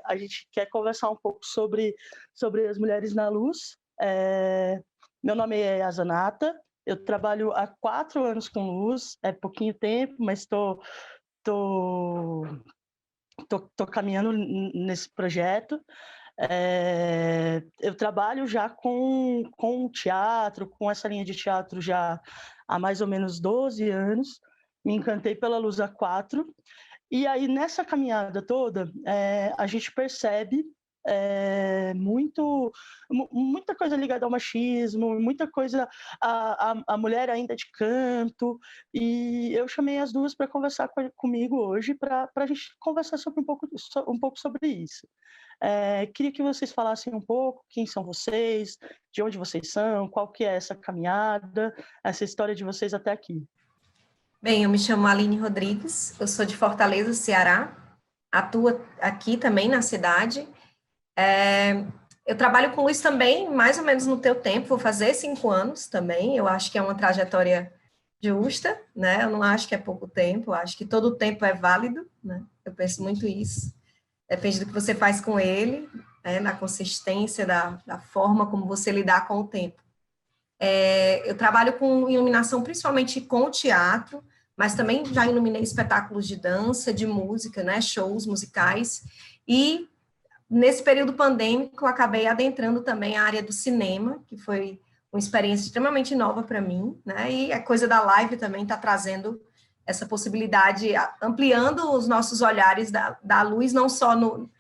a gente quer conversar um pouco sobre as mulheres na luz. Meu nome é Azanata, eu trabalho há 4 anos com luz, é pouquinho tempo, mas estou caminhando nesse projeto. Eu trabalho já com teatro, com essa linha de teatro já há mais ou menos 12 anos. Me encantei pela Luz há 4. E aí, nessa caminhada toda, a gente percebe muita coisa ligada ao machismo, muita coisa a mulher ainda de canto, e eu chamei as duas para conversar comigo hoje, para a gente conversar um pouco sobre isso. Queria que vocês falassem um pouco quem são vocês, de onde vocês são, qual que é essa caminhada, essa história de vocês até aqui. Bem, eu me chamo Aline Rodrigues, eu sou de Fortaleza, Ceará, atuo aqui também na cidade. Eu trabalho com luz também, mais ou menos no teu tempo, vou fazer 5 anos também, eu acho que é uma trajetória justa, né? Eu não acho que é pouco tempo, eu acho que todo o tempo é válido, né? Eu penso muito isso. Depende do que você faz com ele, né? Na consistência, da forma como você lidar com o tempo. Eu trabalho com iluminação, principalmente com teatro, mas também já iluminei espetáculos de dança, de música, né, shows musicais, e nesse período pandêmico eu acabei adentrando também a área do cinema, que foi uma experiência extremamente nova para mim, né, e a coisa da live também está trazendo essa possibilidade, ampliando os nossos olhares da luz, não só no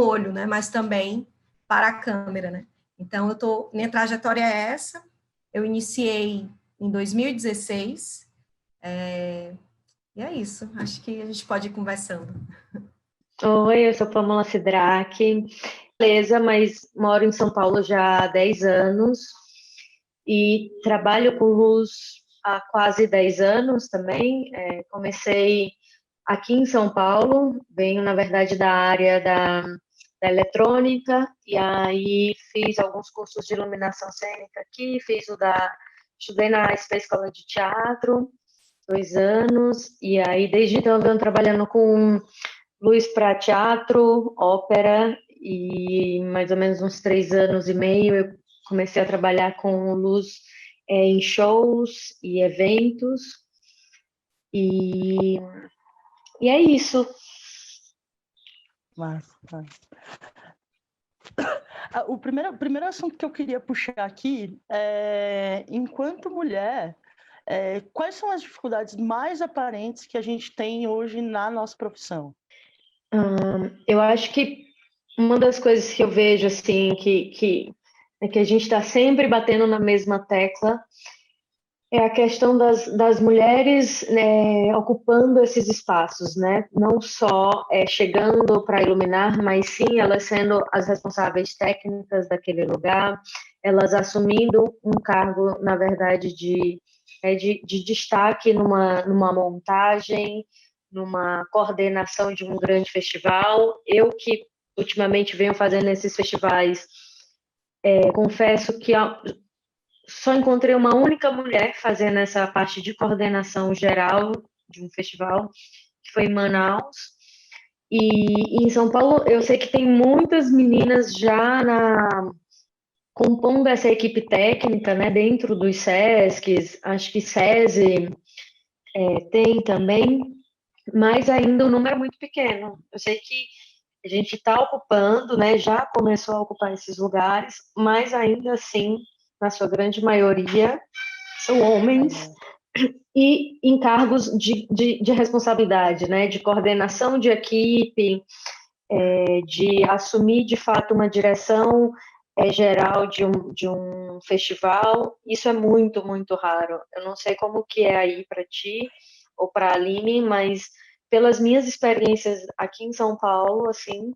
olho, né, mas também para a câmera, né. Então, minha trajetória é essa. Eu iniciei em 2016, e é isso, acho que a gente pode ir conversando. Oi, eu sou Pamela Sidraque, beleza, mas moro em São Paulo já há 10 anos e trabalho com luz há quase 10 anos também. Comecei aqui em São Paulo, venho, na verdade, da área da eletrônica, e aí fiz alguns cursos de iluminação cênica aqui, estudei na Escola de Teatro, 2 anos, e aí desde então eu venho trabalhando com luz para teatro, ópera, e mais ou menos uns 3 anos e meio eu comecei a trabalhar com luz em shows e eventos, e é isso. Mas o primeiro assunto que eu queria puxar aqui é, enquanto mulher, quais são as dificuldades mais aparentes que a gente tem hoje na nossa profissão? Eu acho que uma das coisas que eu vejo, assim, que a gente está sempre batendo na mesma tecla é a questão das mulheres, né, ocupando esses espaços, né? Não só chegando para iluminar, mas sim elas sendo as responsáveis técnicas daquele lugar, elas assumindo um cargo, na verdade, de destaque numa montagem, numa coordenação de um grande festival. Eu que ultimamente venho fazendo esses festivais, confesso que só encontrei uma única mulher fazendo essa parte de coordenação geral de um festival, que foi em Manaus. E em São Paulo, eu sei que tem muitas meninas já compondo essa equipe técnica, né, dentro dos SESCs, acho que SESI tem também, mas ainda um número muito pequeno. Eu sei que a gente está ocupando, né, já começou a ocupar esses lugares, mas ainda assim, na sua grande maioria, são homens e em cargos de responsabilidade, né, de coordenação de equipe, de assumir de fato uma direção geral de um festival. Isso é muito, muito raro. Eu não sei como que é aí para ti ou para a Aline, mas pelas minhas experiências aqui em São Paulo, assim,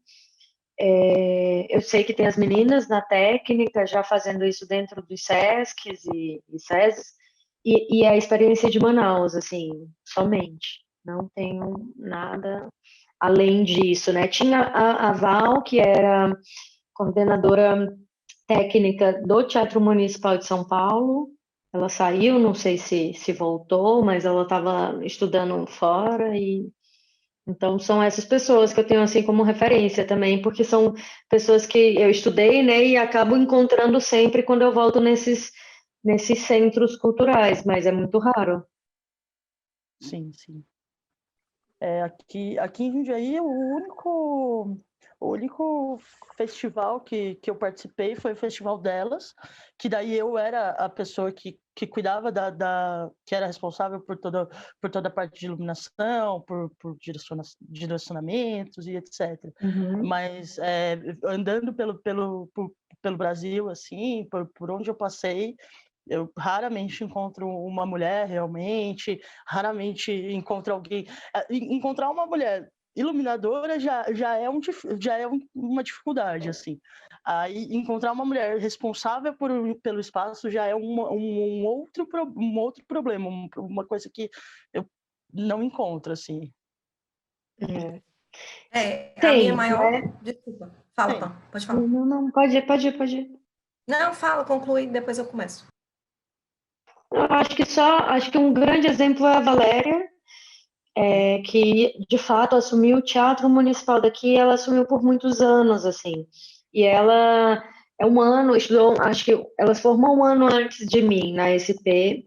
eu sei que tem as meninas na técnica já fazendo isso dentro dos SESCs e SESs, e a experiência de Manaus, assim, somente. Não tenho nada além disso, né? Tinha a Val, que era coordenadora técnica do Teatro Municipal de São Paulo. Ela saiu, não sei se voltou, mas ela estava estudando fora Então, são essas pessoas que eu tenho assim como referência também, porque são pessoas que eu estudei, né, e acabo encontrando sempre quando eu volto nesses centros culturais, mas é muito raro. Sim, sim. Aqui em Jundiaí, o único festival que eu participei foi o Festival Delas, que daí eu era a pessoa que cuidava que era responsável por toda a parte de iluminação, por direcionamentos e etc. Uhum. Mas andando pelo Brasil, assim, por onde eu passei, eu raramente encontro uma mulher realmente, raramente encontro alguém. Encontrar uma mulher iluminadora já é uma dificuldade, assim. Aí encontrar uma mulher responsável pelo espaço já é um outro problema, uma coisa que eu não encontro, assim. A minha Tem, maior... né? Desculpa. Fala, Tem. Pam, pode falar. Não, não, pode ir. Não, fala, conclui, depois eu começo. Eu acho que um grande exemplo é a Valéria, que de fato assumiu o Teatro Municipal daqui, ela assumiu por muitos anos, assim. E ela estudou, acho que ela se formou um ano antes de mim na SP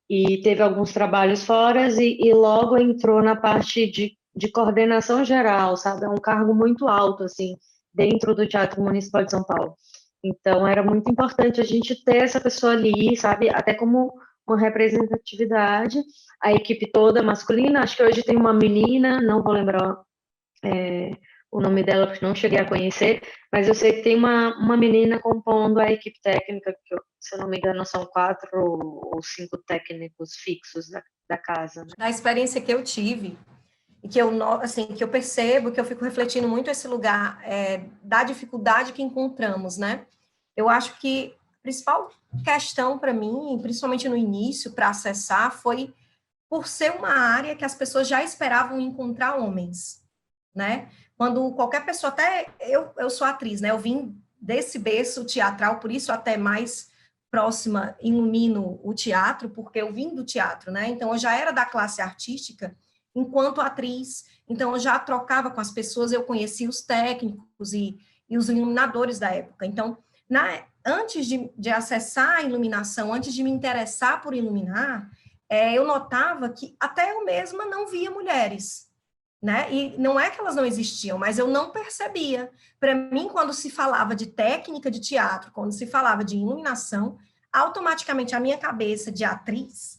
e teve alguns trabalhos fora e logo entrou na parte de coordenação geral, sabe? É um cargo muito alto, assim, dentro do Teatro Municipal de São Paulo. Então, era muito importante a gente ter essa pessoa ali, sabe? Até como uma representatividade. A equipe toda masculina, acho que hoje tem uma menina, não vou lembrar o nome dela, porque não cheguei a conhecer, mas eu sei que tem uma menina compondo a equipe técnica, que, se eu não me engano, são 4 ou 5 técnicos fixos da casa. Né? Da experiência que eu tive, e que eu, assim, que eu percebo, que eu fico refletindo muito esse lugar da dificuldade que encontramos, né? Eu acho que a principal questão para mim, principalmente no início, para acessar, foi por ser uma área que as pessoas já esperavam encontrar homens, né? Quando qualquer pessoa, até eu sou atriz, né? Eu vim desse berço teatral, por isso até mais próxima ilumino o teatro, porque eu vim do teatro, né? Então eu já era da classe artística enquanto atriz, então eu já trocava com as pessoas, eu conhecia os técnicos e os iluminadores da época. Então, antes de acessar a iluminação, antes de me interessar por iluminar, eu notava que até eu mesma não via mulheres, né? E não é que elas não existiam, mas eu não percebia. Para mim, quando se falava de técnica de teatro, quando se falava de iluminação, automaticamente a minha cabeça de atriz,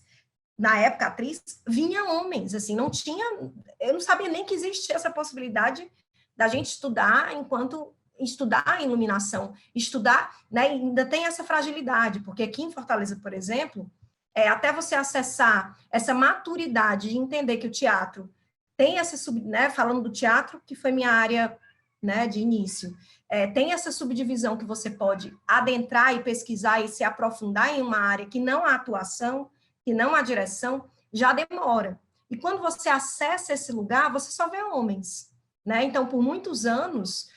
na época atriz, vinha homens, assim, não tinha, eu não sabia nem que existia essa possibilidade da gente estudar enquanto estudar a iluminação, estudar, né? Ainda tem essa fragilidade, porque aqui em Fortaleza, por exemplo, até você acessar essa maturidade de entender que o teatro tem essa né, falando do teatro, que foi minha área, né, de início, tem essa subdivisão que você pode adentrar e pesquisar e se aprofundar em uma área que não há atuação, que não há direção, já demora. E quando você acessa esse lugar, você só vê homens, né? Então, por muitos anos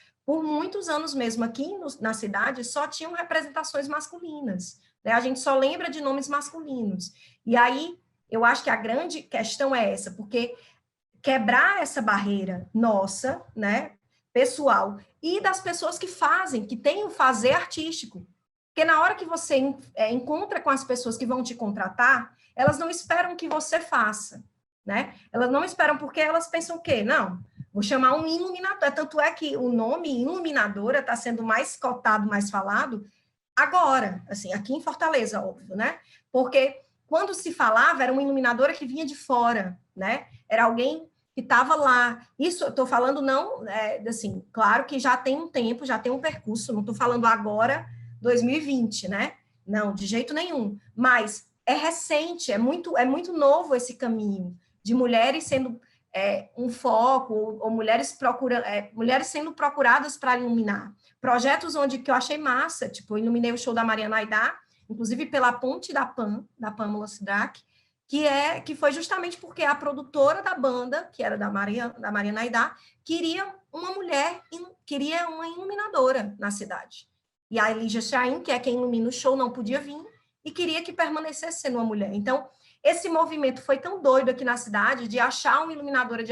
mesmo aqui na cidade, só tinham representações masculinas, né? A gente só lembra de nomes masculinos. E aí, eu acho que a grande questão é essa, porque quebrar essa barreira nossa, né, pessoal, e das pessoas que fazem, que têm o fazer artístico. Porque na hora que você encontra com as pessoas que vão te contratar, elas não esperam que você faça, né? Elas não esperam porque elas pensam o quê? Não, vou chamar um iluminador. Tanto é que o nome iluminadora está sendo mais cotado, mais falado agora, assim, aqui em Fortaleza, óbvio, né? Porque quando se falava, era uma iluminadora que vinha de fora, né? Era alguém que estava lá. Isso eu estou falando não, assim, claro que já tem um tempo, já tem um percurso, não estou falando agora, 2020, né? Não, de jeito nenhum. Mas é recente, é muito novo esse caminho de mulheres sendo um foco, ou mulheres mulheres sendo procuradas para iluminar. Projetos onde que eu achei massa, tipo, eu iluminei o show da Mariana Aidá, inclusive pela ponte da Pamela Sidrack, que foi justamente porque a produtora da banda, que era da Mariana Aidá, queria uma mulher, queria uma iluminadora na cidade. E a Elígia Chain, que é quem ilumina o show, não podia vir e queria que permanecesse sendo uma mulher. Então, esse movimento foi tão doido aqui na cidade de achar uma iluminadora,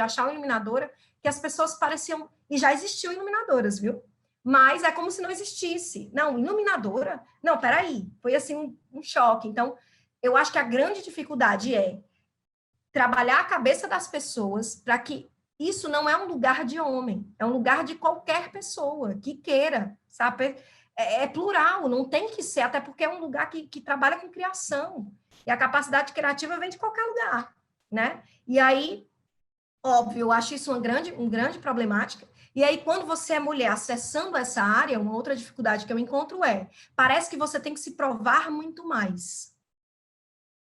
que as pessoas pareciam... E já existiam iluminadoras, viu? Mas é como se não existisse. Não, iluminadora? Não, peraí. Foi assim um choque. Então, eu acho que a grande dificuldade é trabalhar a cabeça das pessoas para que isso não é um lugar de homem, é um lugar de qualquer pessoa que queira, sabe? É plural, não tem que ser, até porque é um lugar que trabalha com criação. E a capacidade criativa vem de qualquer lugar, né? E aí, óbvio, eu acho isso uma grande problemática. E aí, quando você é mulher acessando essa área, uma outra dificuldade que eu encontro parece que você tem que se provar muito mais.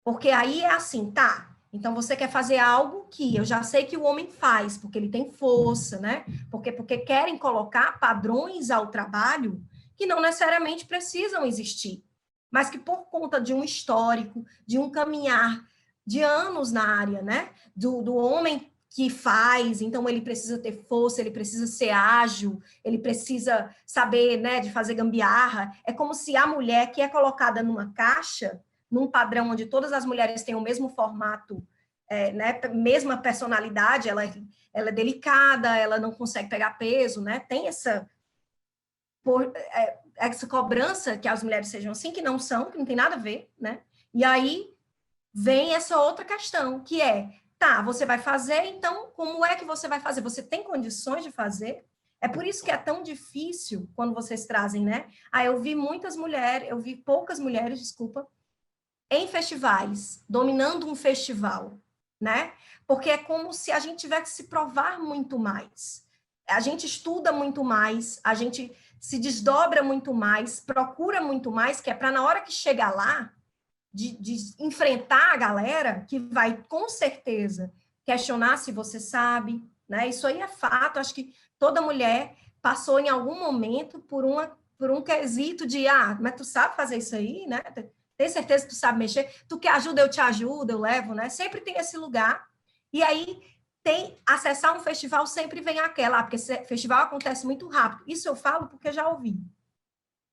Porque aí é assim, tá, então você quer fazer algo que eu já sei que o homem faz, porque ele tem força, né? Porque querem colocar padrões ao trabalho que não necessariamente precisam existir, mas que por conta de um histórico, de um caminhar de anos na área, né? Do homem que faz, então ele precisa ter força, ele precisa ser ágil, ele precisa saber, né, de fazer gambiarra. É como se a mulher que é colocada numa caixa, num padrão onde todas as mulheres têm o mesmo formato, né, mesma personalidade, ela é delicada, ela não consegue pegar peso, né, tem essa cobrança que as mulheres sejam assim, que não são, que não tem nada a ver, né, e aí vem essa outra questão, que tá, você vai fazer, então como é que você vai fazer? Você tem condições de fazer? É por isso que é tão difícil quando vocês trazem, né, eu vi poucas mulheres, desculpa, em festivais, dominando um festival, né? Porque é como se a gente tivesse que se provar muito mais. A gente estuda muito mais, a gente se desdobra muito mais, procura muito mais, que é para na hora que chegar lá, de enfrentar a galera, que vai com certeza questionar se você sabe, né? Isso aí é fato, acho que toda mulher passou em algum momento por um quesito de, mas tu sabe fazer isso aí, né? Tem certeza que tu sabe mexer? Tu quer ajuda, eu te ajudo, eu levo, né? Sempre tem esse lugar. E aí, acessar um festival sempre vem aquela, porque esse festival acontece muito rápido. Isso eu falo porque já ouvi.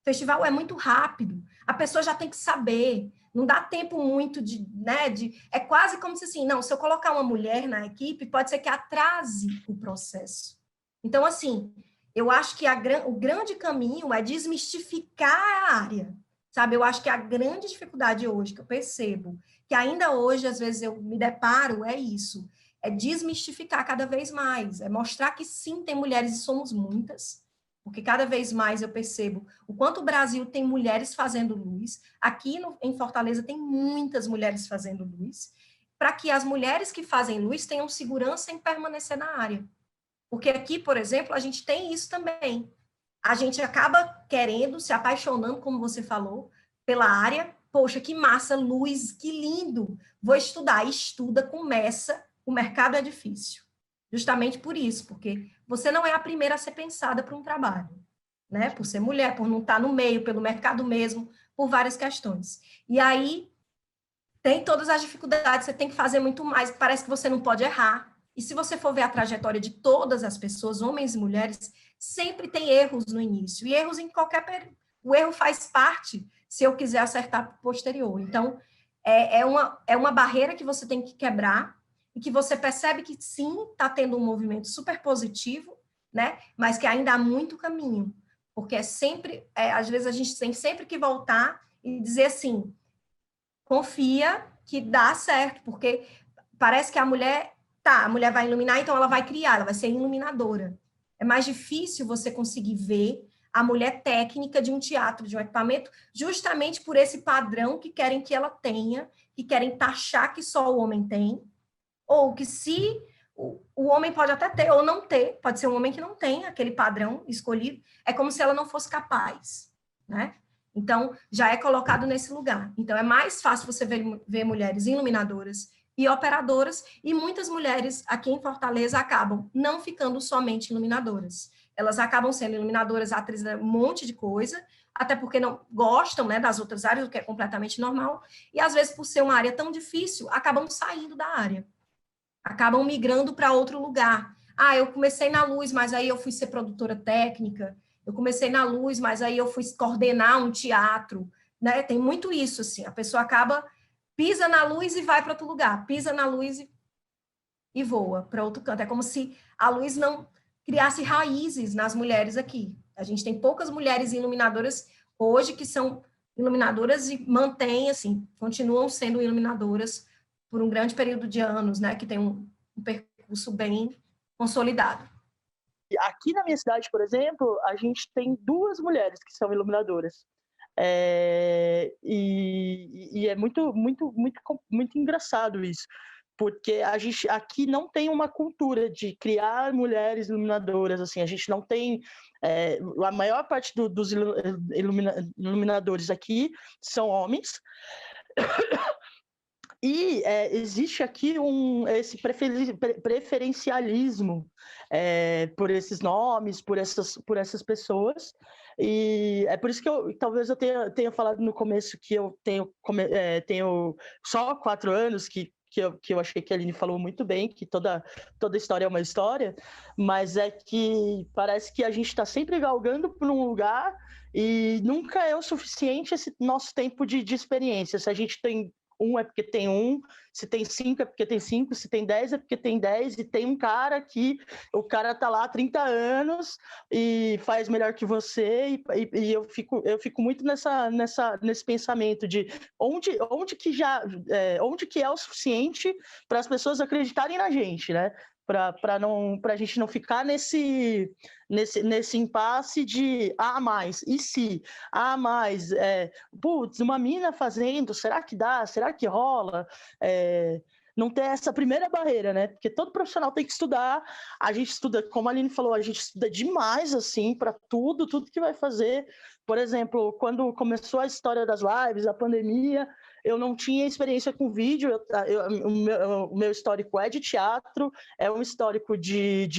Festival é muito rápido. A pessoa já tem que saber. Não dá tempo muito é quase como se assim, não, se eu colocar uma mulher na equipe, pode ser que atrase o processo. Então, assim, eu acho que o grande caminho é desmistificar a área. Sabe, eu acho que a grande dificuldade hoje que eu percebo, que ainda hoje, às vezes, eu me deparo, é isso. É desmistificar cada vez mais. É mostrar que, sim, tem mulheres e somos muitas. Porque cada vez mais eu percebo o quanto o Brasil tem mulheres fazendo luz. Aqui em Fortaleza tem muitas mulheres fazendo luz. Para que as mulheres que fazem luz tenham segurança em permanecer na área. Porque aqui, por exemplo, a gente tem isso também. A gente acaba querendo, se apaixonando, como você falou, pela área. Poxa, que massa, luz, que lindo. Vou estudar. Estuda, começa. O mercado é difícil. Justamente por isso, porque você não é a primeira a ser pensada para um trabalho, né? Por ser mulher, por não estar no meio, pelo mercado mesmo, por várias questões. E aí, tem todas as dificuldades, você tem que fazer muito mais, parece que você não pode errar. E se você for ver a trajetória de todas as pessoas, homens e mulheres, sempre tem erros no início, e erros em qualquer... O erro faz parte, se eu quiser acertar posterior. Então, é uma barreira que você tem que quebrar, e que você percebe que, sim, está tendo um movimento super positivo, né? Mas que ainda há muito caminho. Porque às vezes a gente tem sempre que voltar e dizer assim, confia que dá certo, porque parece que a mulher vai iluminar, então ela vai criar, ela vai ser iluminadora. É mais difícil você conseguir ver a mulher técnica de um teatro, de um equipamento, justamente por esse padrão que querem que ela tenha, que querem taxar que só o homem tem, ou que se o homem pode até ter ou não ter, pode ser um homem que não tem aquele padrão escolhido, é como se ela não fosse capaz, né? Então, já é colocado nesse lugar. Então, é mais fácil você ver mulheres iluminadoras e operadoras, e muitas mulheres aqui em Fortaleza acabam não ficando somente iluminadoras. Elas acabam sendo iluminadoras, atrizes, um monte de coisa, até porque não gostam, né, das outras áreas, o que é completamente normal, e às vezes, por ser uma área tão difícil, acabam saindo da área. Acabam migrando para outro lugar. Eu comecei na luz, mas aí eu fui ser produtora técnica. Eu comecei na luz, mas aí eu fui coordenar um teatro, né? Tem muito isso, assim. A pessoa acaba pisa na luz e vai para outro lugar, pisa na luz e voa para outro canto. É como se a luz não criasse raízes nas mulheres aqui. A gente tem poucas mulheres iluminadoras hoje que são iluminadoras e mantêm, assim, continuam sendo iluminadoras por um grande período de anos, né, que tem um percurso bem consolidado. Aqui na minha cidade, por exemplo, a gente tem 2 mulheres que são iluminadoras. E é muito engraçado isso, porque a gente aqui não tem uma cultura de criar mulheres iluminadoras, assim, a gente não tem, a maior parte dos iluminadores aqui são homens, e existe aqui esse preferencialismo por esses nomes, por essas pessoas, e é por isso que talvez eu tenha falado no começo que eu tenho só 4 anos, que eu achei que a Aline falou muito bem, que toda história é uma história, mas é que parece que a gente está sempre galgando por um lugar e nunca é o suficiente esse nosso tempo de experiência. Se a gente tem 1 é porque tem 1, se tem 5 é porque tem 5, se tem 10 é porque tem 10, e tem um cara que o cara tá lá há 30 anos e faz melhor que você, e eu fico muito nesse pensamento de onde que é o suficiente para as pessoas acreditarem na gente, né? Para a gente não ficar nesse impasse de mais, e se mais, putz, uma mina fazendo, será que dá? Será que rola? Não ter essa primeira barreira, né? Porque todo profissional tem que estudar. A gente estuda, como a Aline falou, a gente estuda demais, assim, para tudo que vai fazer. Por exemplo, quando começou a história das lives, a pandemia, eu não tinha experiência com vídeo, o meu histórico é de teatro, é um histórico de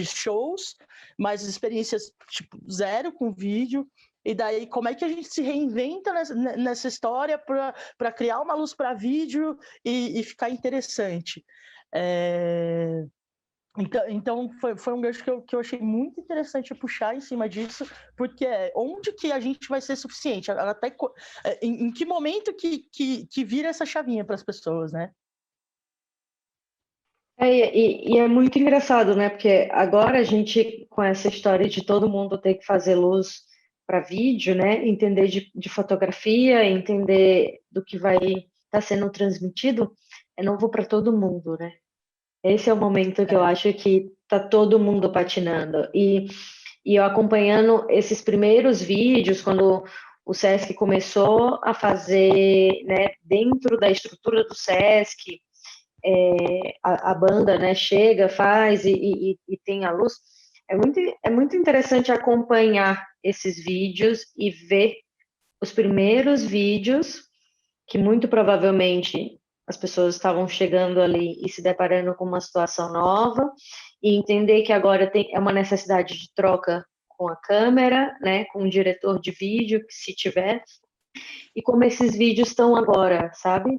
shows, mas experiências tipo, 0 com vídeo. E daí, como é que a gente se reinventa nessa história para criar uma luz para vídeo e ficar interessante? Então foi um gancho que eu achei muito interessante puxar em cima disso, porque onde que a gente vai ser suficiente? Até em que momento que vira essa chavinha para as pessoas, né? E é muito engraçado, né? Porque agora a gente, com essa história de todo mundo ter que fazer luz para vídeo, né? Entender de fotografia, entender do que vai estar sendo transmitido, é novo para todo mundo, né? Esse é o momento que eu acho que tá todo mundo patinando. E eu acompanhando esses primeiros vídeos, quando o Sesc começou a fazer, né, dentro da estrutura do Sesc, a banda, né, chega, faz e tem a luz. É muito interessante acompanhar esses vídeos e ver os primeiros vídeos que muito provavelmente as pessoas estavam chegando ali e se deparando com uma situação nova e entender que agora é uma necessidade de troca com a câmera, né, com o diretor de vídeo, que se tiver, e como esses vídeos estão agora, sabe?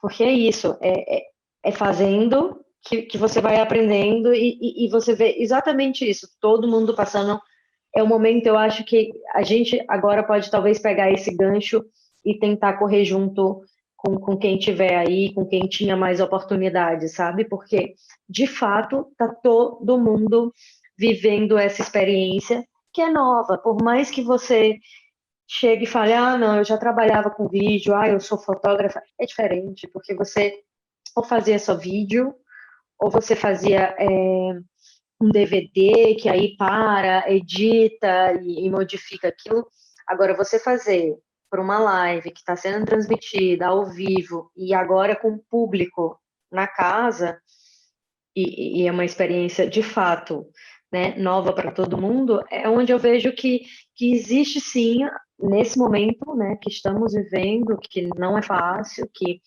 Porque é isso, é fazendo que você vai aprendendo e você vê exatamente isso, todo mundo passando. É o momento, eu acho que a gente agora pode talvez pegar esse gancho e tentar correr junto com quem tiver aí, com quem tinha mais oportunidade, sabe? Porque, de fato, tá todo mundo vivendo essa experiência que é nova. Por mais que você chegue e fale, não, eu já trabalhava com vídeo, eu sou fotógrafa, é diferente, porque você ou fazia só vídeo, ou você fazia um DVD, que aí edita e modifica aquilo. Agora, você fazer por uma live que está sendo transmitida ao vivo e agora com o público na casa, e é uma experiência de fato, né, nova para todo mundo, é onde eu vejo que existe sim, nesse momento, né, que estamos vivendo, que não é fácil, que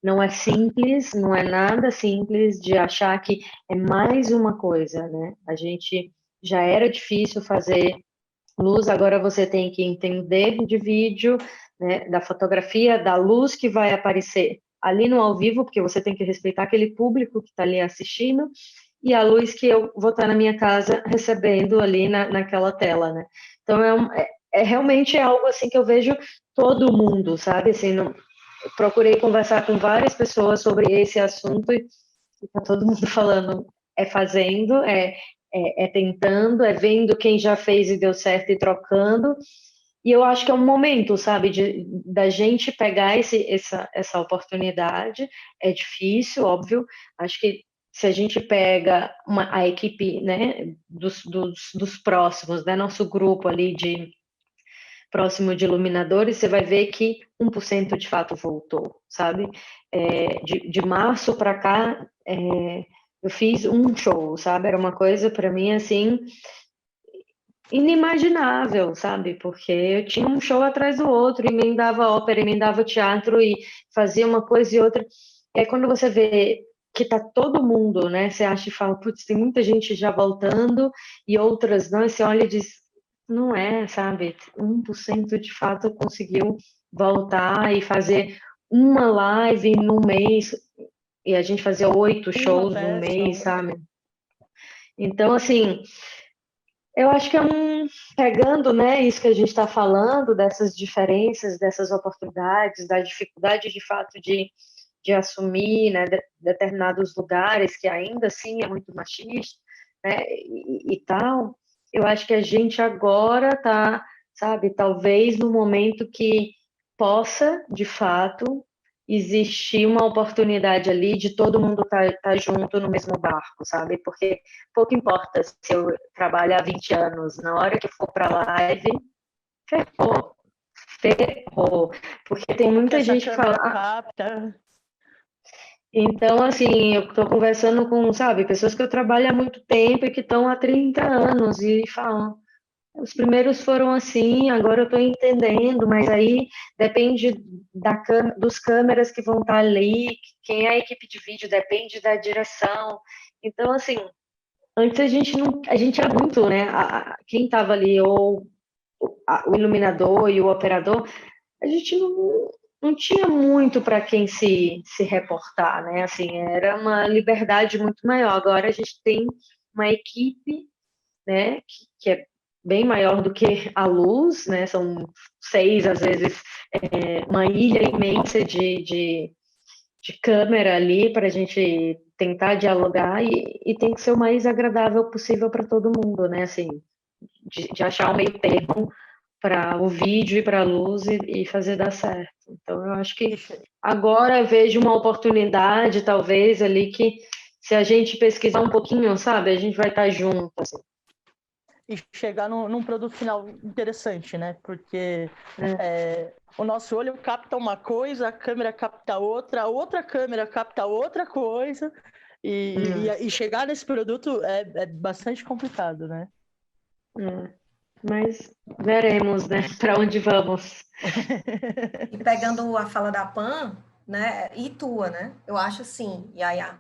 não é simples, não é nada simples de achar que é mais uma coisa, né? A gente já era difícil fazer luz, agora você tem que entender de vídeo, né, da fotografia, da luz que vai aparecer ali no ao vivo, porque você tem que respeitar aquele público que está ali assistindo, e a luz que eu vou estar na minha casa recebendo ali naquela tela, né? Então, realmente algo assim que eu vejo todo mundo, sabe? Assim, procurei conversar com várias pessoas sobre esse assunto e tá todo mundo falando, é fazendo, é tentando, é vendo quem já fez e deu certo e trocando. E eu acho que é um momento, sabe, da gente pegar essa oportunidade. É difícil, óbvio. Acho que se a gente pega a equipe, né, dos próximos, né, nosso grupo ali próximo de iluminadores, você vai ver que 1% de fato voltou, sabe? De março para cá, eu fiz um show, sabe? Era uma coisa para mim assim inimaginável, sabe? Porque eu tinha um show atrás do outro, emendava ópera, emendava teatro e fazia uma coisa e outra. E aí quando você vê que tá todo mundo, né? Você acha e fala, putz, tem muita gente já voltando e outras não. E você olha e diz, não é, sabe? 1% de fato conseguiu voltar e fazer uma live no mês. E a gente fazia 8 shows no mês, sabe? Então, assim, eu acho que pegando, né, isso que a gente está falando, dessas diferenças, dessas oportunidades, da dificuldade de fato de assumir, né, determinados lugares que ainda assim é muito machista, né, e tal, eu acho que a gente agora está, sabe, talvez no momento que possa, de fato, existir uma oportunidade ali de todo mundo tá junto no mesmo barco, sabe? Porque pouco importa se eu trabalho há 20 anos, na hora que for para live, ferrou. Porque tem muita gente que fala... capta. Então, assim, eu estou conversando com, sabe, pessoas que eu trabalho há muito tempo e que estão há 30 anos e falam, os primeiros foram assim, agora eu estou entendendo, mas aí depende dos câmeras que vão estar ali, quem é a equipe de vídeo, depende da direção. Então, assim, antes a gente era muito, né? Quem estava ali, ou o iluminador e o operador, a gente não tinha muito para quem se reportar, né? Assim, era uma liberdade muito maior. Agora a gente tem uma equipe, né, que é bem maior do que a luz, né? São 6, às vezes, uma ilha imensa de câmera ali para a gente tentar dialogar e tem que ser o mais agradável possível para todo mundo, né? Assim, de achar o meio termo para o vídeo e para a luz e fazer dar certo. Então, eu acho que agora eu vejo uma oportunidade, talvez, ali que se a gente pesquisar um pouquinho, sabe, a gente vai estar junto, assim. E chegar num produto final interessante, né? Porque o nosso olho capta uma coisa, a câmera capta outra, a outra câmera capta outra coisa, e chegar nesse produto é bastante complicado, né? Mas veremos, né? Para onde vamos. E pegando a fala da Pan, né? E tua, né? Eu acho assim, Yaya,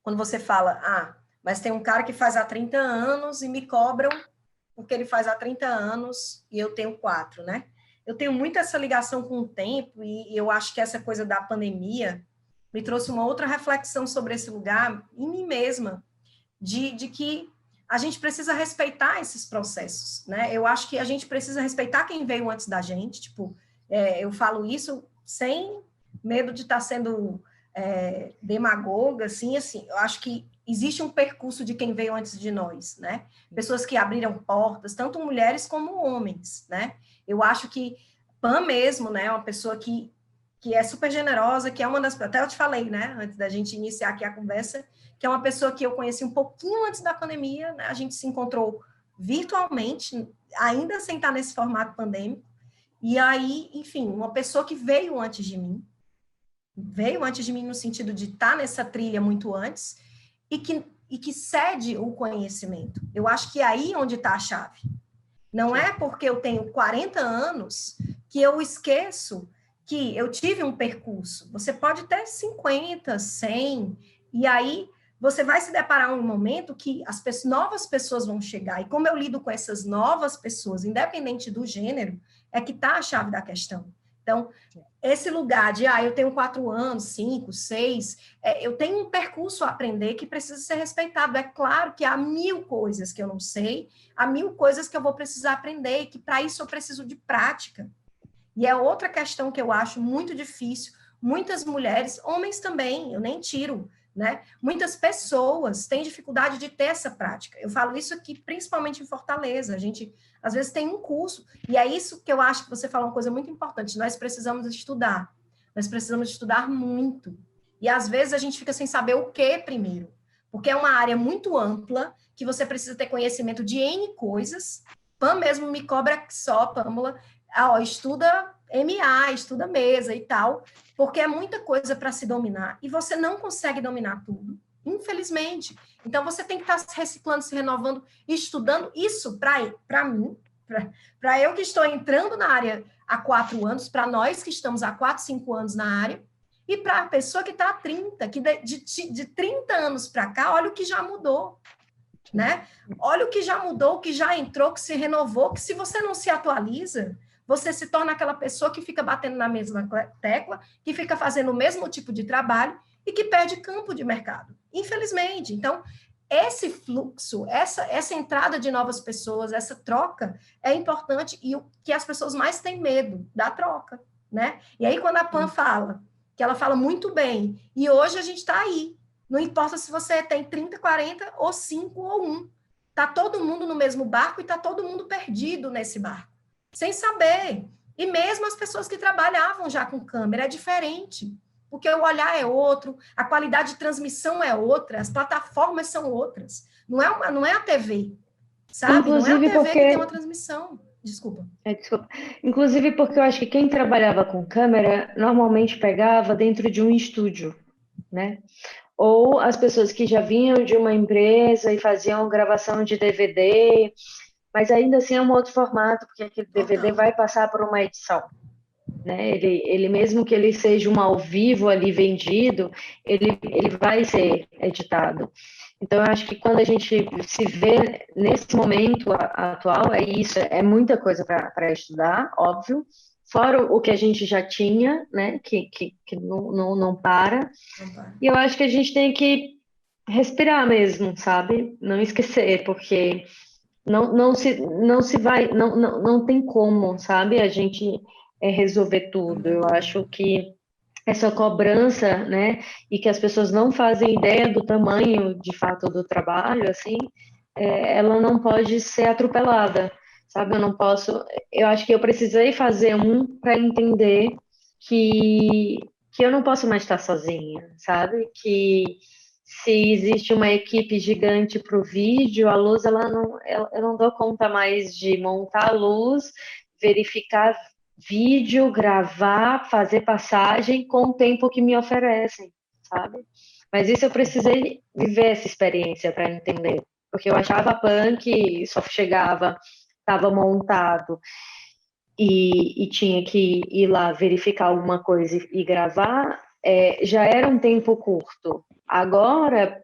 quando você fala, mas tem um cara que faz há 30 anos e me cobram porque ele faz há 30 anos e eu tenho 4, né? Eu tenho muito essa ligação com o tempo e eu acho que essa coisa da pandemia me trouxe uma outra reflexão sobre esse lugar em mim mesma, de que a gente precisa respeitar esses processos, né? Eu acho que a gente precisa respeitar quem veio antes da gente, tipo, eu falo isso sem medo de estar sendo demagoga, assim, eu acho que existe um percurso de quem veio antes de nós, né? Pessoas que abriram portas, tanto mulheres como homens, né? Eu acho que Pan mesmo, né, é uma pessoa que é super generosa, que é uma das... Até eu te falei, né, antes da gente iniciar aqui a conversa, que é uma pessoa que eu conheci um pouquinho antes da pandemia, né? A gente se encontrou virtualmente, ainda sem estar nesse formato pandêmico, e aí, enfim, uma pessoa que veio antes de mim no sentido de estar nessa trilha muito antes, e que cede o conhecimento. Eu acho que é aí onde está a chave. Não é porque eu tenho 40 anos que eu esqueço que eu tive um percurso. Você pode ter 50, 100, e aí você vai se deparar um momento que as novas pessoas vão chegar. E como eu lido com essas novas pessoas, independente do gênero, é que está a chave da questão. Então, esse lugar de, eu tenho 4 anos, 5, 6, eu tenho um percurso a aprender que precisa ser respeitado. É claro que há 1000 coisas que eu não sei, há 1000 coisas que eu vou precisar aprender, e que para isso eu preciso de prática. E é outra questão que eu acho muito difícil muitas mulheres, homens também, eu nem tiro, né? Muitas pessoas têm dificuldade de ter essa prática. Eu falo isso aqui principalmente em Fortaleza. A gente, às vezes, tem um curso, e é isso que eu acho que você falou uma coisa muito importante. Nós precisamos estudar. Nós precisamos estudar muito. E, às vezes, a gente fica sem saber o que primeiro. Porque é uma área muito ampla, que você precisa ter conhecimento de N coisas. Pam mesmo me cobra só, Pâmela, estuda MA, estuda mesa e tal, porque é muita coisa para se dominar, e você não consegue dominar tudo, infelizmente. Então, você tem que estar se reciclando, se renovando, estudando isso para mim, para eu que estou entrando na área há 4 anos, para nós que estamos há 4, 5 anos na área, e para a pessoa que está há 30, que de 30 anos para cá, olha o que já mudou, né? Olha o que já mudou, o que já entrou, que se renovou, que se você não se atualiza, você se torna aquela pessoa que fica batendo na mesma tecla, que fica fazendo o mesmo tipo de trabalho e que perde campo de mercado, infelizmente. Então, esse fluxo, essa entrada de novas pessoas, essa troca é importante, e o que as pessoas mais têm medo da troca, né? E aí, quando a Pam fala, que ela fala muito bem, e hoje a gente está aí, não importa se você tem 30, 40, ou 5 ou 1. Está todo mundo no mesmo barco e está todo mundo perdido nesse barco, sem saber. E mesmo as pessoas que trabalhavam já com câmera, é diferente, porque o olhar é outro, a qualidade de transmissão é outra, as plataformas são outras. Não é a TV, sabe? Inclusive não é a TV porque... que tem uma transmissão. Desculpa. Desculpa. Inclusive porque eu acho que quem trabalhava com câmera normalmente pegava dentro de um estúdio, né? Ou as pessoas que já vinham de uma empresa e faziam gravação de DVD, mas ainda assim é um outro formato, porque aquele DVD vai passar por uma edição, né? Ele mesmo que ele seja um ao vivo ali vendido, ele vai ser editado. Então, eu acho que quando a gente se vê nesse momento atual, é isso, é muita coisa para estudar, óbvio, fora o que a gente já tinha, né, que não para. E eu acho que a gente tem que respirar mesmo, sabe? Não esquecer, porque não se vai, não tem como, sabe? A gente resolver tudo. Eu acho que essa cobrança, né, e que as pessoas não fazem ideia do tamanho, de fato, do trabalho, assim, ela não pode ser atropelada, sabe? Eu acho que eu precisei fazer para entender que eu não posso mais estar sozinha, sabe? Que se existe uma equipe gigante para o vídeo, a luz, eu não dou conta mais de montar a luz, verificar vídeo, gravar, fazer passagem com o tempo que me oferecem, sabe? Mas isso eu precisei viver essa experiência para entender, porque eu achava punk, só chegava, estava montado e tinha que ir lá verificar alguma coisa e gravar, já era um tempo curto. Agora,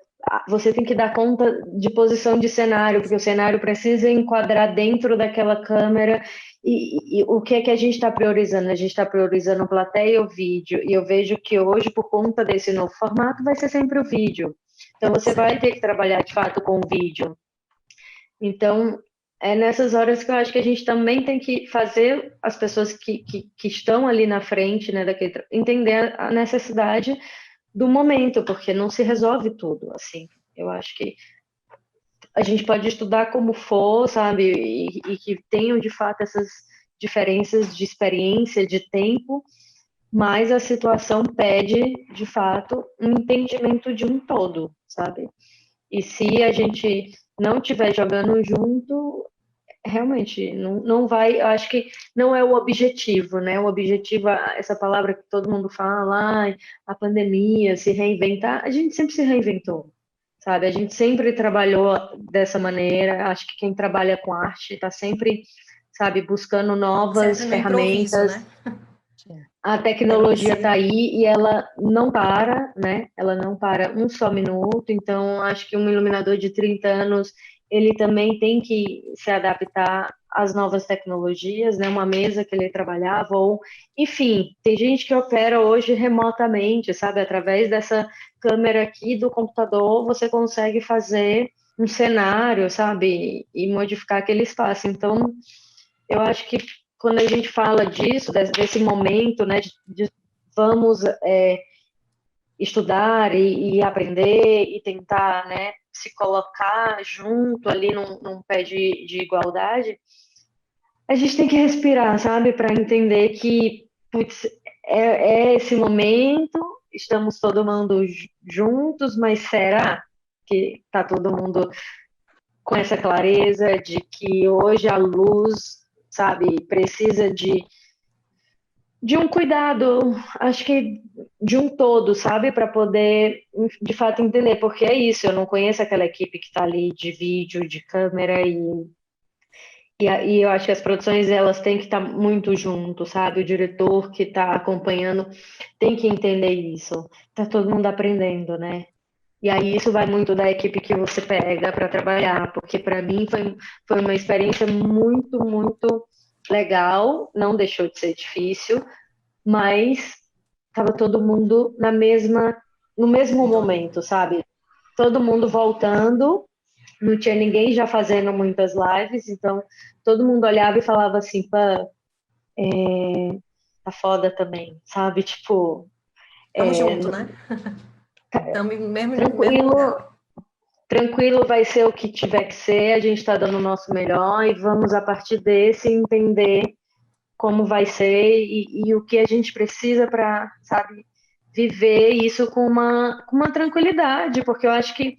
você tem que dar conta de posição de cenário, porque o cenário precisa enquadrar dentro daquela câmera. E o que é que a gente está priorizando? A gente está priorizando plateia ou vídeo. E eu vejo que hoje, por conta desse novo formato, vai ser sempre o vídeo. Então, você vai ter que trabalhar, de fato, com o vídeo. Então, é nessas horas que eu acho que a gente também tem que fazer as pessoas que estão ali na frente, né, entender a necessidade do momento, porque não se resolve tudo, assim. Eu acho que a gente pode estudar como for, sabe, e que tenham, de fato, essas diferenças de experiência, de tempo, mas a situação pede, de fato, um entendimento de um todo, sabe? E se a gente não estiver jogando junto, realmente, não vai, eu acho que não é o objetivo, né? O objetivo, essa palavra que todo mundo fala, a pandemia, se reinventar, a gente sempre se reinventou, sabe? A gente sempre trabalhou dessa maneira, acho que quem trabalha com arte está sempre, sabe, buscando novas ferramentas. Né? A tecnologia está aí e ela não para, né? Ela não para um só minuto, então acho que um iluminador de 30 anos, ele também tem que se adaptar às novas tecnologias, né? Uma mesa que ele trabalhava, ou, enfim, tem gente que opera hoje remotamente, sabe? Através dessa câmera aqui do computador, você consegue fazer um cenário, sabe? E modificar aquele espaço. Então, eu acho que quando a gente fala disso, desse momento, né, de vamos estudar e aprender e tentar, né, se colocar junto ali num pé de igualdade, a gente tem que respirar, sabe, para entender que, putz, é esse momento, estamos todo mundo juntos, mas será que tá todo mundo com essa clareza de que hoje a luz, sabe, precisa de um cuidado, acho que de um todo, sabe, para poder de fato entender, porque é isso, eu não conheço aquela equipe que está ali de vídeo, de câmera e eu acho que as produções elas têm que estar muito junto, sabe, o diretor que está acompanhando tem que entender isso, tá todo mundo aprendendo, né? E aí isso vai muito da equipe que você pega para trabalhar, porque para mim foi uma experiência muito, muito legal, não deixou de ser difícil, mas estava todo mundo no mesmo momento, sabe? Todo mundo voltando, não tinha ninguém já fazendo muitas lives, então todo mundo olhava e falava assim, pá, tá foda também, sabe? Tipo, Tamo junto, né? Tamo no mesmo tranquilo, lugar. tranquilo vai ser o que tiver que ser, a gente está dando o nosso melhor e vamos, a partir desse, entender como vai ser e o que a gente precisa para, sabe, viver isso com uma tranquilidade, porque eu acho que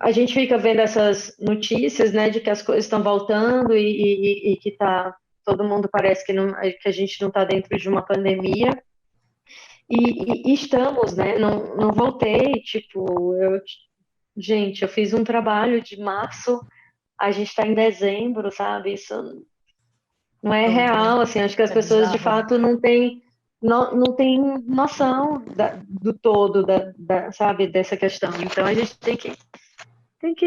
a gente fica vendo essas notícias, né, de que as coisas estão voltando e que tá, todo mundo parece que, não, que a gente não está dentro de uma pandemia, e estamos, né, não voltei, tipo, gente, eu fiz um trabalho de março, a gente está em dezembro, sabe? Isso não é Pronto, né? real, assim, acho que as É pessoas de bizarro. fato não têm noção do todo, sabe, dessa questão. Então a gente tem que,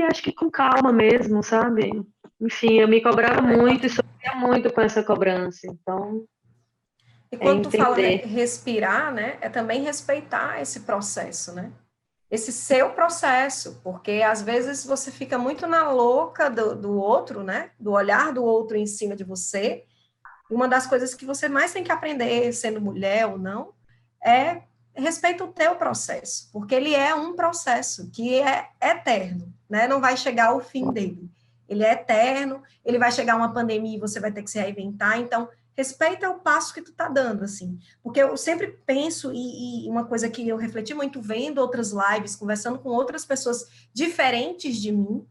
acho que com calma mesmo, sabe? Enfim, eu me cobrava muito e sofria muito com essa cobrança. Então, E é quando tu fala, né, entender. respirar, né, é também respeitar esse processo, né? Esse seu processo, porque às vezes você fica muito na louca do outro, né? Do olhar do outro em cima de você. E uma das coisas que você mais tem que aprender, sendo mulher ou não, é respeita o teu processo, porque ele é um processo que é eterno, né? Não vai chegar ao fim dele. Ele é eterno, ele vai chegar uma pandemia e você vai ter que se reinventar, então respeita o passo que tu tá dando, assim. Porque eu sempre penso, e uma coisa que eu refleti muito vendo outras lives, conversando com outras pessoas diferentes de mim,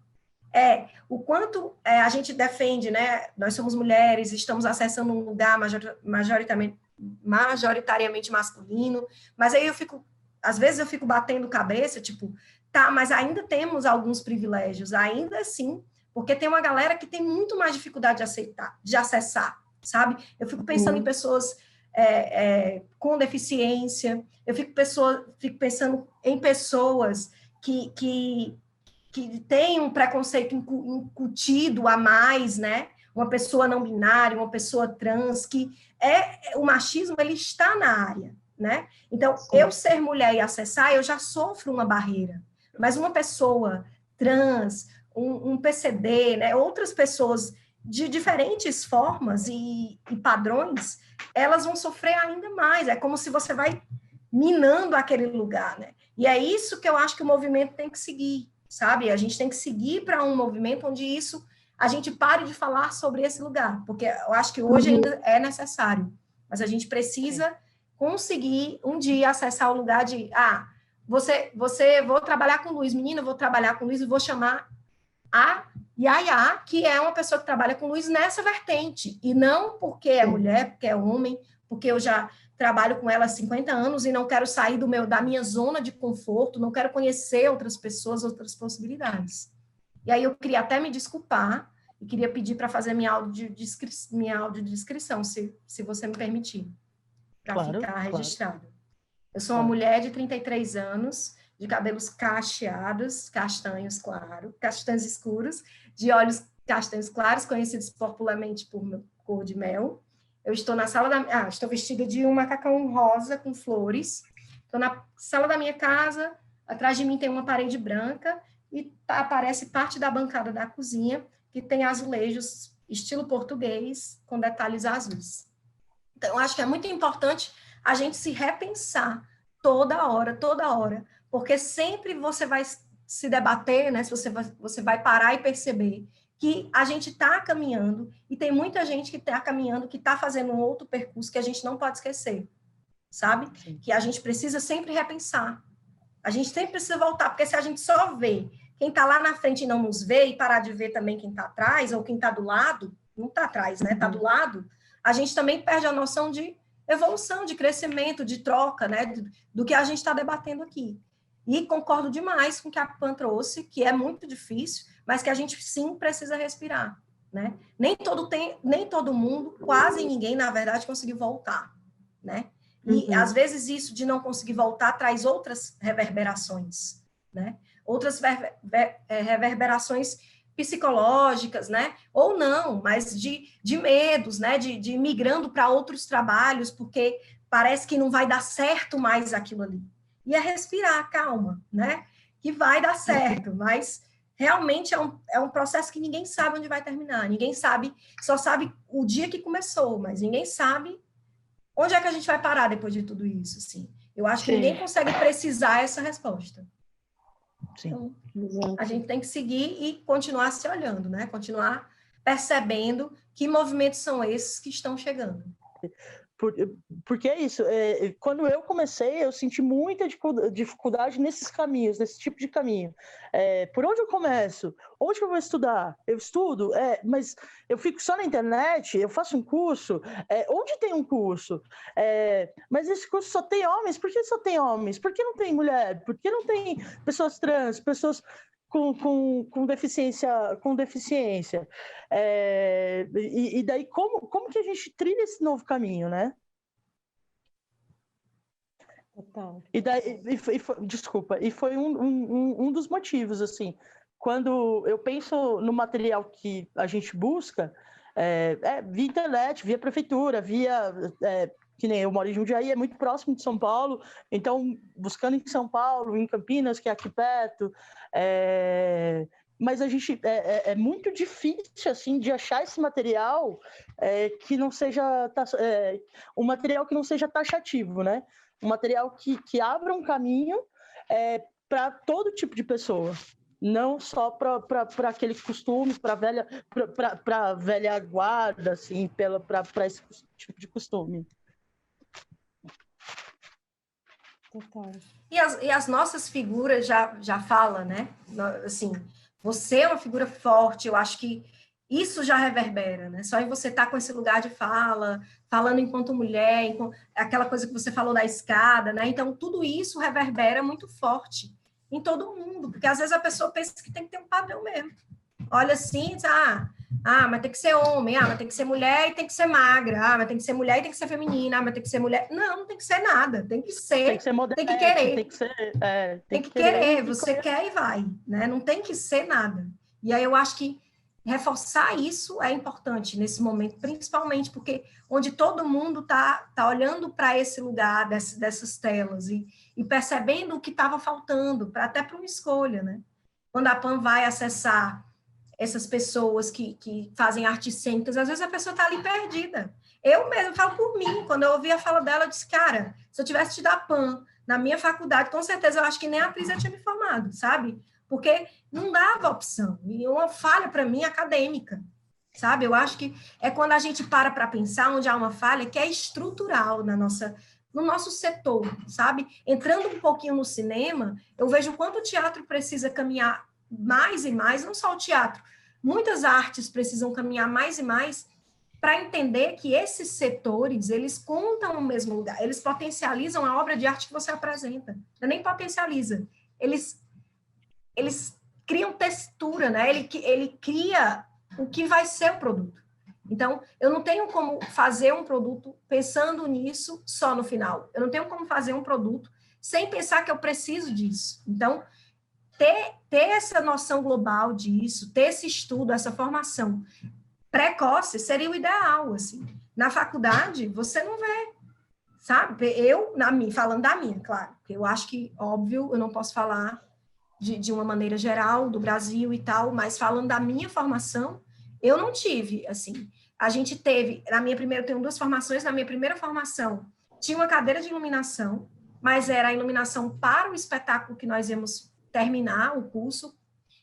o quanto a gente defende, né? Nós somos mulheres, estamos acessando um lugar majoritariamente masculino, mas aí às vezes eu fico batendo cabeça, tipo, tá, mas ainda temos alguns privilégios, ainda assim, porque tem uma galera que tem muito mais dificuldade de aceitar, de acessar, sabe? Eu fico pensando em pessoas com deficiência, eu fico pensando em pessoas que tem um preconceito incutido a mais, né? Uma pessoa não binária, uma pessoa trans, que o machismo ele está na área, né? Então, eu ser mulher e acessar, eu já sofro uma barreira. Mas uma pessoa trans, um PCD, né? Outras pessoas de diferentes formas e padrões, elas vão sofrer ainda mais. É como se você vai minando aquele lugar, né? E é isso que eu acho que o movimento tem que seguir, sabe? A gente tem que seguir para um movimento onde a gente pare de falar sobre esse lugar, porque eu acho que hoje ainda é necessário, mas a gente precisa conseguir um dia acessar o lugar de, vou trabalhar com luz, menina, vou trabalhar com luz e vou chamar a Yaya, que é uma pessoa que trabalha com luz nessa vertente, e não porque é mulher, porque é homem, porque eu já trabalho com ela há 50 anos e não quero sair da minha zona de conforto, não quero conhecer outras pessoas, outras possibilidades. E aí eu queria até me desculpar e queria pedir para fazer minha audiodescrição, se você me permitir, para ficar registrado. Eu sou uma mulher de 33 anos, de cabelos cacheados, castanhos claros, castanhos escuros, de olhos castanhos claros, conhecidos popularmente por cor de mel. Eu estou na sala estou vestida de um macacão rosa com flores. Estou na sala da minha casa, atrás de mim tem uma parede branca e aparece parte da bancada da cozinha, que tem azulejos estilo português, com detalhes azuis. Então, eu acho que é muito importante a gente se repensar toda hora, porque sempre você vai se debater, né? Se você vai parar e perceber que a gente está caminhando, e tem muita gente que está caminhando, que está fazendo um outro percurso que a gente não pode esquecer, sabe? Sim. Que a gente precisa sempre repensar. A gente sempre precisa voltar, porque se a gente só vê quem está lá na frente e não nos vê, e parar de ver também quem está atrás, ou quem está do lado, não está atrás, né? Está do lado, a gente também perde a noção de evolução, de crescimento, de troca, né? Do que a gente está debatendo aqui. E concordo demais com o que a Pan trouxe, que é muito difícil, mas que a gente sim precisa respirar, né? Nem todo mundo, quase ninguém, na verdade, conseguiu voltar, né? E às vezes isso de não conseguir voltar traz outras reverberações, né? Outras reverberações psicológicas, né? Ou não, mas de medos, né? De migrando para outros trabalhos, porque parece que não vai dar certo mais aquilo ali. E é respirar, calma, né? Que vai dar certo, mas realmente é um processo que ninguém sabe onde vai terminar, ninguém sabe, só sabe o dia que começou, mas ninguém sabe onde é que a gente vai parar depois de tudo isso, assim. Eu acho que ninguém consegue precisar essa resposta. Sim. Então, a gente tem que seguir e continuar se olhando, né? Continuar percebendo que movimentos são esses que estão chegando. Porque é isso, quando eu comecei, eu senti muita dificuldade nesses caminhos, nesse tipo de caminho. Por onde eu começo? Onde eu vou estudar? Eu estudo, mas eu fico só na internet, eu faço um curso, onde tem um curso? Mas esse curso só tem homens, por que só tem homens? Por que não tem mulher? Por que não tem pessoas trans, pessoas com deficiência. E daí, como que a gente trilha esse novo caminho, né? Total. E daí, desculpa, e foi um dos motivos, assim, quando eu penso no material que a gente busca, via internet, via prefeitura, que nem eu moro em Jundiaí, é muito próximo de São Paulo, então buscando em São Paulo, em Campinas, que é aqui perto, mas a gente é muito difícil assim de achar esse material que não seja um material que não seja taxativo, né? Um material que abra um caminho para todo tipo de pessoa. Não só para aquele costume, para a velha guarda, assim, para esse tipo de costume. Total. E as nossas figuras já falam, né? Assim, você é uma figura forte, eu acho que isso já reverbera, né? Só em você estar com esse lugar de fala, falando enquanto mulher, aquela coisa que você falou da escada, né? Então, tudo isso reverbera muito forte em todo mundo, porque às vezes a pessoa pensa que tem que ter um padrão mesmo. Olha assim, diz, mas tem que ser homem, mas tem que ser mulher e tem que ser magra, mas tem que ser mulher e tem que ser feminina, mas tem que ser mulher. Não tem que ser nada, tem que ser modernete, tem que querer. Tem que ser, tem que querer, você quer e vai, né? Não tem que ser nada. E aí eu acho que reforçar isso é importante nesse momento, principalmente porque onde todo mundo tá olhando para esse lugar dessas telas e percebendo o que estava faltando, até para uma escolha, né? Quando a Pan vai acessar essas pessoas que fazem artes cênicas, às vezes a pessoa está ali perdida. Eu mesmo falo por mim, quando eu ouvi a fala dela, eu disse, cara, se eu tivesse tido a Pan na minha faculdade, com certeza eu acho que nem a atriz já tinha me formado, sabe? Porque não dava opção, e uma falha para mim acadêmica, sabe? Eu acho que é quando a gente para pensar onde há uma falha que é estrutural no nosso setor, sabe? Entrando um pouquinho no cinema, eu vejo o quanto o teatro precisa caminhar mais e mais, não só o teatro, muitas artes precisam caminhar mais e mais para entender que esses setores, eles contam no mesmo lugar, eles potencializam a obra de arte que você apresenta, nem potencializa, eles criam textura, né? Ele cria o que vai ser o produto. Então, eu não tenho como fazer um produto pensando nisso só no final. Eu não tenho como fazer um produto sem pensar que eu preciso disso. Então, ter essa noção global disso, ter esse estudo, essa formação precoce seria o ideal, assim. Na faculdade, você não vê, sabe? Falando da minha, claro, porque eu acho que, óbvio, eu não posso falar de uma maneira geral, do Brasil e tal, mas falando da minha formação, eu não tive, assim. A gente teve, eu tenho 2 formações, na minha primeira formação, tinha uma cadeira de iluminação, mas era a iluminação para o espetáculo que nós íamos terminar o curso,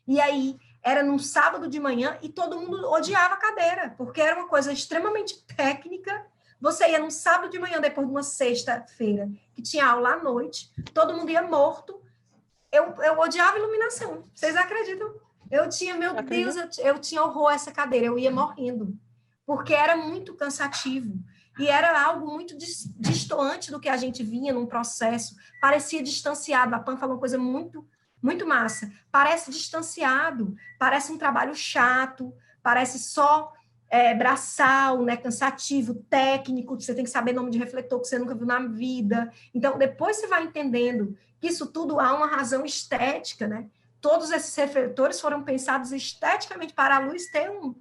e aí era num sábado de manhã e todo mundo odiava a cadeira, porque era uma coisa extremamente técnica. Você ia num sábado de manhã, depois de uma sexta-feira, que tinha aula à noite, todo mundo ia morto. Eu odiava iluminação. Vocês acreditam? Eu tinha, meu Deus, eu tinha horror a essa cadeira, eu ia morrendo, porque era muito cansativo. E era algo muito distoante do que a gente vinha num processo. Parecia distanciado. A Pan falou uma coisa muito massa. Parece distanciado, parece um trabalho chato, parece só braçal, né, cansativo, técnico, que você tem que saber nome de refletor que você nunca viu na vida. Então, depois você vai entendendo que isso tudo há uma razão estética, né? Todos esses refletores foram pensados esteticamente para a luz ter um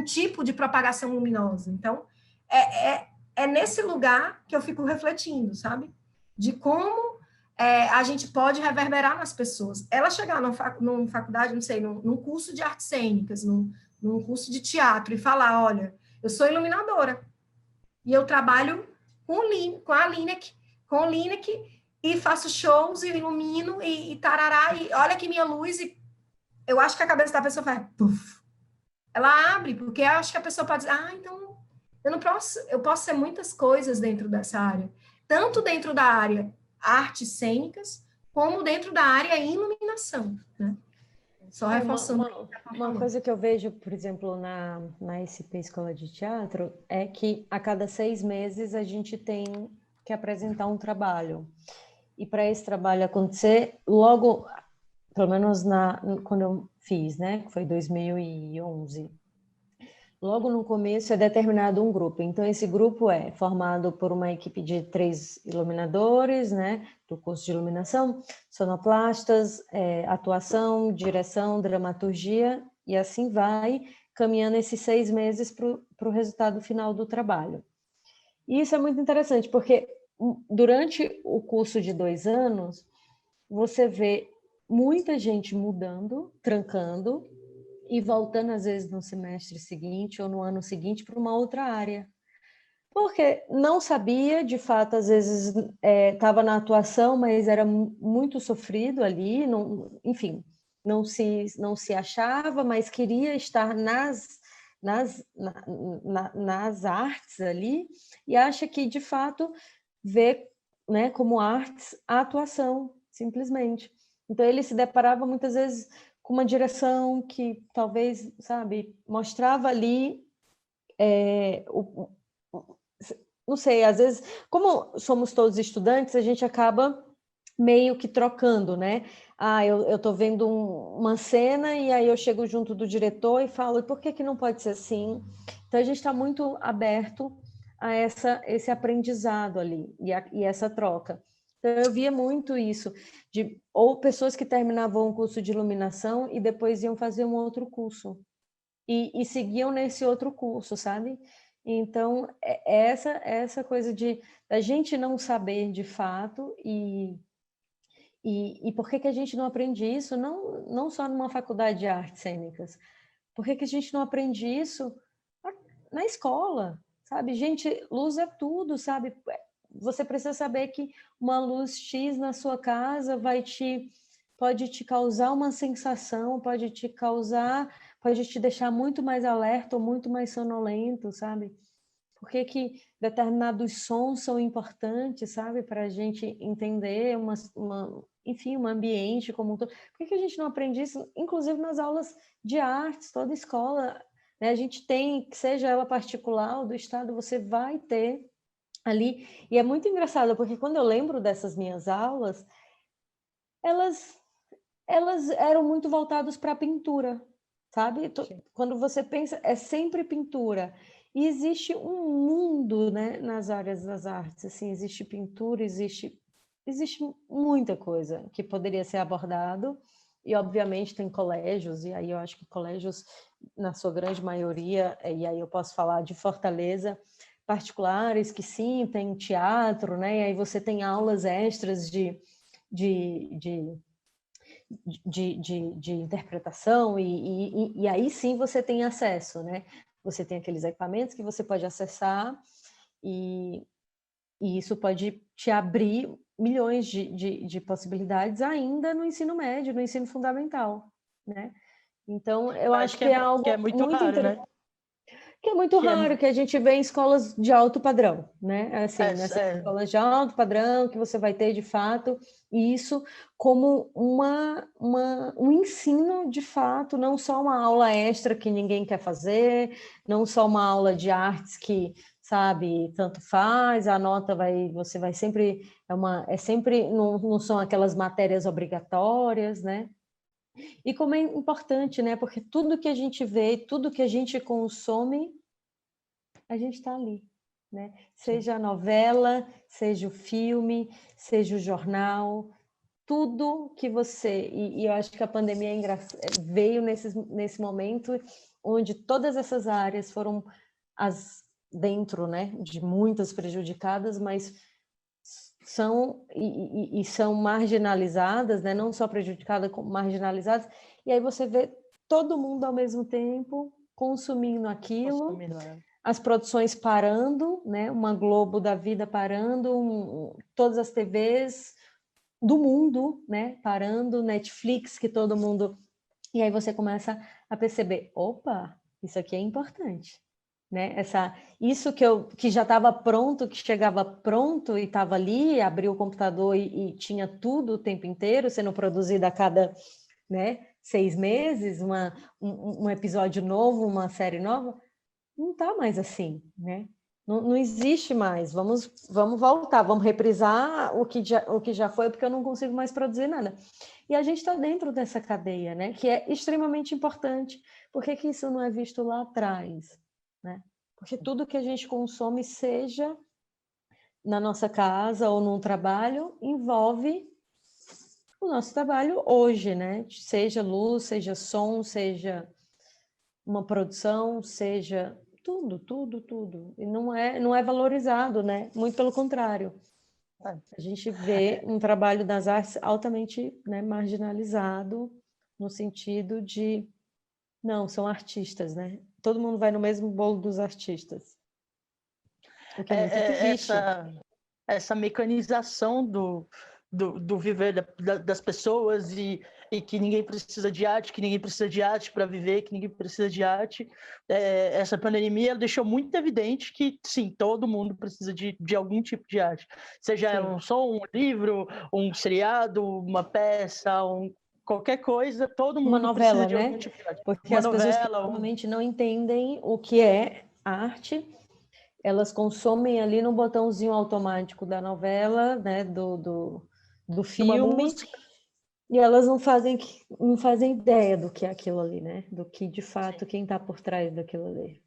tipo de propagação luminosa. Então, é nesse lugar que eu fico refletindo, sabe? De como a gente pode reverberar nas pessoas. Ela chegar numa faculdade, não sei, num curso de artes cênicas, num curso de teatro, e falar, olha, eu sou iluminadora, e eu trabalho com o Lineker, e faço shows, e ilumino, e tarará, e olha aqui minha luz, e eu acho que a cabeça da pessoa faz, puff. Ela abre, porque eu acho que a pessoa pode dizer, então, eu posso ser muitas coisas dentro dessa área, tanto dentro da área artes cênicas, como dentro da área iluminação, né? Só reforçando. Uma coisa que eu vejo, por exemplo, na SP Escola de Teatro, é que a cada 6 meses a gente tem que apresentar um trabalho. E para esse trabalho acontecer, logo, pelo menos quando eu fiz, né, que foi 2011, logo no começo é determinado um grupo. Então, esse grupo é formado por uma equipe de 3 iluminadores, né, do curso de iluminação, sonoplastas, atuação, direção, dramaturgia, e assim vai caminhando esses 6 meses para o resultado final do trabalho. E isso é muito interessante, porque durante o curso de 2 anos, você vê muita gente mudando, trancando, e voltando, às vezes, no semestre seguinte ou no ano seguinte para uma outra área. Porque não sabia, de fato, às vezes estava na atuação, mas era muito sofrido ali, não, enfim, não se achava, mas queria estar nas artes ali, e acha que, de fato, vê, né, como artes a atuação, simplesmente. Então, ele se deparava muitas vezes com uma direção que talvez, sabe, mostrava ali não sei, às vezes, como somos todos estudantes, a gente acaba meio que trocando, né? Eu tô vendo uma cena e aí eu chego junto do diretor e falo, por que não pode ser assim? Então, a gente está muito aberto a esse aprendizado ali e essa troca. Então, eu via muito isso, ou pessoas que terminavam um curso de iluminação e depois iam fazer um outro curso. E seguiam nesse outro curso, sabe? Então, essa coisa da gente não saber de fato e por que a gente não aprende isso, não só numa faculdade de artes cênicas, por que a gente não aprende isso na escola, sabe? Gente, luz é tudo, sabe? Você precisa saber que uma luz X na sua casa pode te causar uma sensação, pode te deixar muito mais alerta ou muito mais sonolento, sabe? Por que determinados sons são importantes, sabe? Para a gente entender enfim, um ambiente como um todo. Por que a gente não aprende isso, inclusive nas aulas de artes, toda escola, né? A gente tem, que seja ela particular ou do Estado, você vai ter ali. E é muito engraçado, porque quando eu lembro dessas minhas aulas, elas eram muito voltadas para a pintura, sabe? Quando você pensa, é sempre pintura. E existe um mundo, né, nas áreas das artes, assim, existe pintura, existe muita coisa que poderia ser abordado, e obviamente tem colégios, e aí eu acho que colégios, na sua grande maioria, e aí eu posso falar de Fortaleza, particulares, que sim, tem teatro, né, e aí você tem aulas extras de interpretação, e aí sim você tem acesso, né? Você tem aqueles equipamentos que você pode acessar, E isso pode te abrir milhões de possibilidades ainda no ensino médio, no ensino fundamental, né? Então, eu acho que é algo que é muito muito raro, né? interessante. Que é muito raro, que a gente vê em escolas de alto padrão, né? Assim, nessas escolas de alto padrão, que você vai ter, de fato, isso como um ensino, de fato, não só uma aula extra que ninguém quer fazer, não só uma aula de artes que, sabe, tanto faz, a nota você vai sempre, não são aquelas matérias obrigatórias, né? E como é importante, né? Porque tudo que a gente vê, tudo que a gente consome, a gente está ali, né? Seja a novela, seja o filme, seja o jornal, tudo que você... E eu acho que a pandemia veio nesse momento onde todas essas áreas foram dentro, né, de muitas prejudicadas, mas são marginalizadas, né? Não só prejudicadas, como marginalizadas. E aí você vê todo mundo ao mesmo tempo consumindo aquilo, as produções parando, né? Uma Globo da vida parando, todas as TVs do mundo, né? Parando, Netflix, que todo mundo... E aí você começa a perceber, opa, isso aqui é importante. Né? Isso que já estava pronto, que chegava pronto e estava ali, abriu o computador e tinha tudo o tempo inteiro sendo produzido a cada, né, 6 meses, um episódio novo, uma série nova, não está mais assim, né? Não existe mais. Vamos voltar, vamos reprisar o que já foi, porque eu não consigo mais produzir nada. E a gente está dentro dessa cadeia, né? Que é extremamente importante. Por que isso não é visto lá atrás? Né? Porque tudo que a gente consome, seja na nossa casa ou num trabalho, envolve o nosso trabalho hoje, né? Seja luz, seja som, seja uma produção, seja tudo. E não é valorizado, né? Muito pelo contrário. A gente vê um trabalho das artes altamente, né, marginalizado, no sentido de, não, são artistas, né? Todo mundo vai no mesmo bolo dos artistas. O que é muito triste. Essa mecanização do viver das pessoas e que ninguém precisa de arte, para viver, que ninguém precisa de arte. Essa pandemia deixou muito evidente que, sim, todo mundo precisa de algum tipo de arte. Seja um som, um livro, um seriado, uma peça, qualquer coisa, todo mundo novela, precisa de né? algum tipo de arte. Porque as pessoas que realmente não entendem o que é arte, elas consomem ali no botãozinho automático da novela, né, do filme, e elas não fazem ideia do que é aquilo ali, né? Do que, de fato, quem está por trás daquilo ali.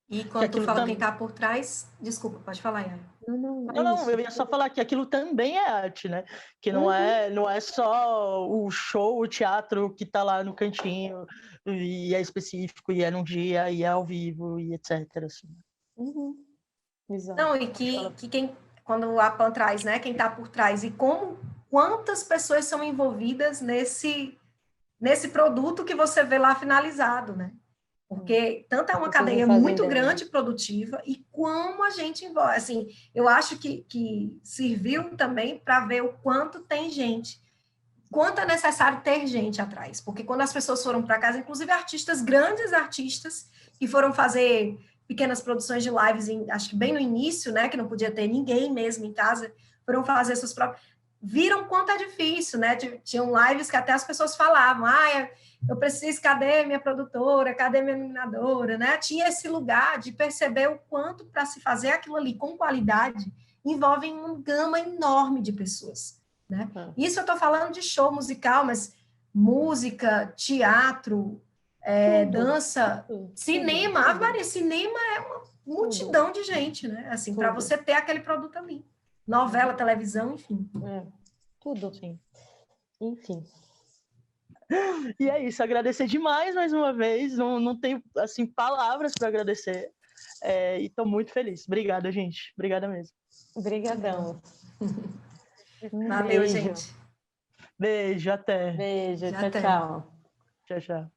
E quando tu fala quem está por trás... Desculpa, pode falar, Yara. Não, eu ia só falar que aquilo também é arte, né? Que não é só o show, o teatro que está lá no cantinho, e é específico, e é num dia, e é ao vivo, e etc. Assim. Exato. Não, e que quem, quando a Pan traz, né, quem está por trás, e quantas pessoas são envolvidas nesse produto que você vê lá finalizado, né? Porque tanto é uma cadeia muito grande produtiva, e como a gente envolve. Assim, eu acho que serviu também para ver o quanto tem gente, quanto é necessário ter gente atrás. Porque quando as pessoas foram para casa, inclusive artistas, grandes artistas, que foram fazer pequenas produções de lives, acho que bem no início, né, que não podia ter ninguém mesmo em casa, foram fazer suas próprias... Viram quanto é difícil, né? Tinham lives que até as pessoas falavam, eu preciso, cadê minha produtora, cadê minha iluminadora, né? Tinha esse lugar de perceber o quanto para se fazer aquilo ali com qualidade envolve uma gama enorme de pessoas, né? Isso eu estou falando de show musical, mas música, teatro, dança, cinema, Ave Maria, cinema é uma multidão de gente, né? Assim, para você ter aquele produto ali. Novela, televisão, enfim. Tudo, sim. Enfim. E é isso, agradecer demais mais uma vez, não tenho, assim, palavras para agradecer, e estou muito feliz. Obrigada, gente. Obrigada mesmo. Obrigadão. Valeu, gente. Beijo, até. Beijo, tchau. Tchau, tchau.